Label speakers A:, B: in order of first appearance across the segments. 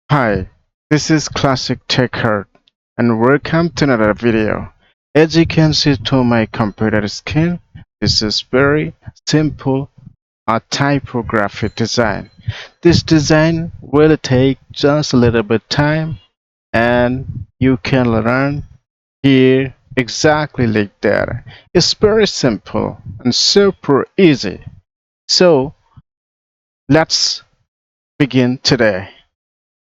A: Hi, this is Classic Techart and welcome to another video. As you can see to my computer screen, this is very simple a typographic design. This design will take just a little bit time and you can learn here exactly like that. It's very simple and super easy. So let's begin today.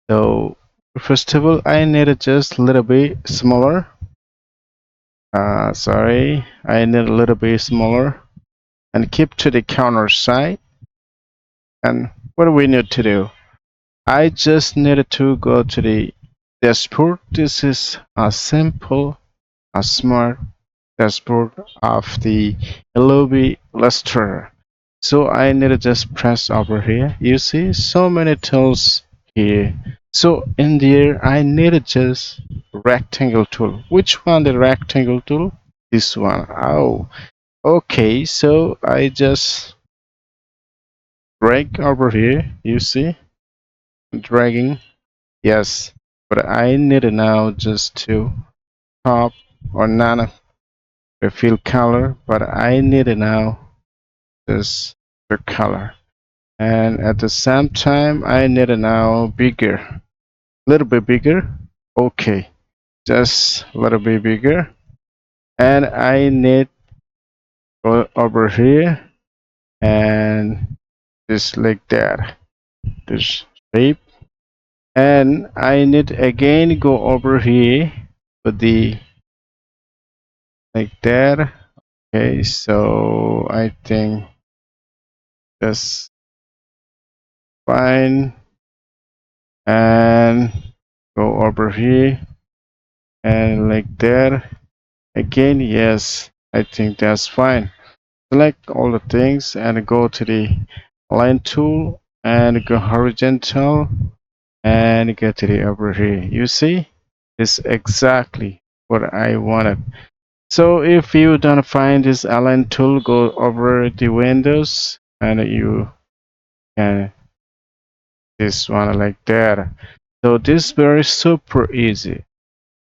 A: So first of all, I need it just a little bit smaller. Sorry, I need a little bit smaller and keep to the counter side. And what do we need to do? I just needed to go to the dashboard. This is a simple, a smart dashboard of the Adobe Illustrator. So I need to just press over here. You see so many tools here. So in there I need to just rectangle tool. Which one the rectangle tool? This one. Oh, okay. So I just drag over here. You see, dragging. Yes, but I need to now just to pop or none refill color. But I need to now just the color. And at the same time I need it now bigger, a little bit bigger. Okay, just a little bit bigger. And I need go over here and just like that, this shape. And I need again go over here with the like that. Okay, so I think that's fine. And go over here and like that again. Yes, I think that's fine. Select all the things and go to the line tool and go horizontal and go to the over here. You see, it's exactly what I wanted. So if you don't find this align tool, go over the windows and you can this one like that. So this very super easy.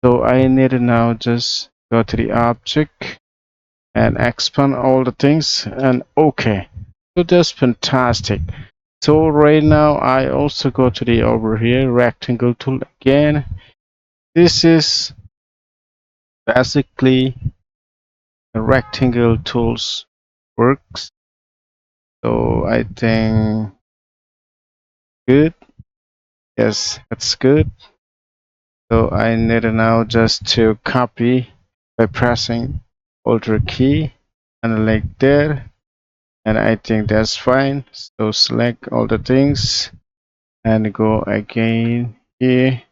A: So I need to now just go to the object and expand all the things and okay. So that's fantastic. So right now I also go to the over here rectangle tool again. This is basically the rectangle tools works. So I think good. Yes, that's good. So I need to now just to copy by pressing Alt key and like that. And I think that's fine. So select all the things and go again here.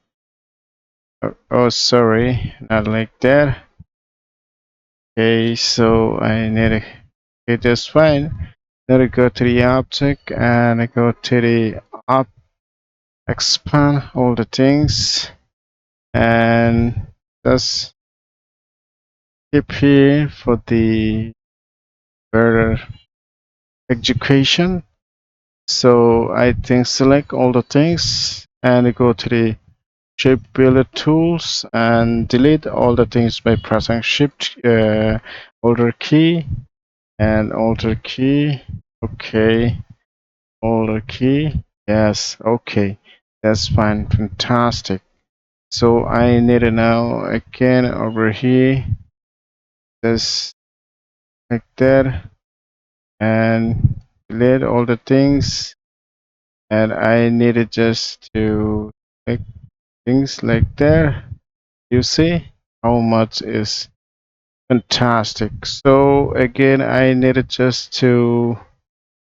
A: Oh, sorry, not like that. Okay, so I need to, okay, that's fine. Now go to the object and go to the up, expand all the things and just keep here for the further education. So I think select all the things and go to the shape builder tools and delete all the things by pressing shift alt key and alt key. Okay, alt key. Yes, okay, that's fine. Fantastic. So I need to now again over here just like that and delete all the things, and I needed just to make things like that. You see how much is fantastic. So again I needed just to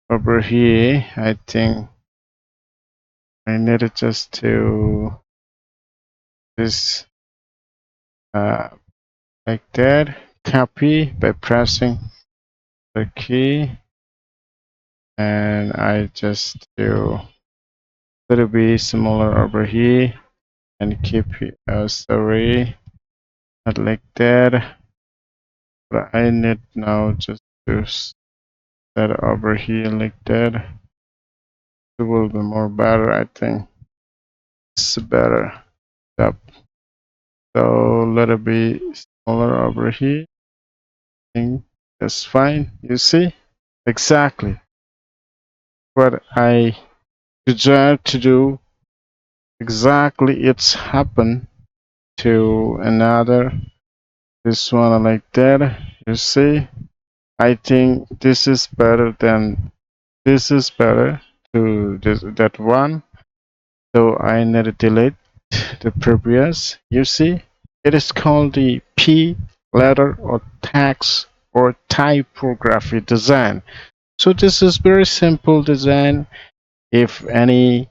A: over here, I think I needed just to this uh, like that, copy by pressing the key, and I just do a little bit smaller over here and keep it sorry, not like that, but I need now just to set over here like that. It will be more better, I think. It's better. Yep. So let it be smaller over here. think that's fine. You see? Exactly what I desire to do. Exactly it's happened to another. This one like that. You see? I think this is better than this is better to that one. So I need to delete the previous. You see? It is called the P letter or text or typography design. So this is very simple design. If any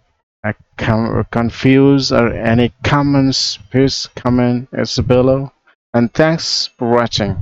A: confused or any comments, please comment as below. And thanks for watching.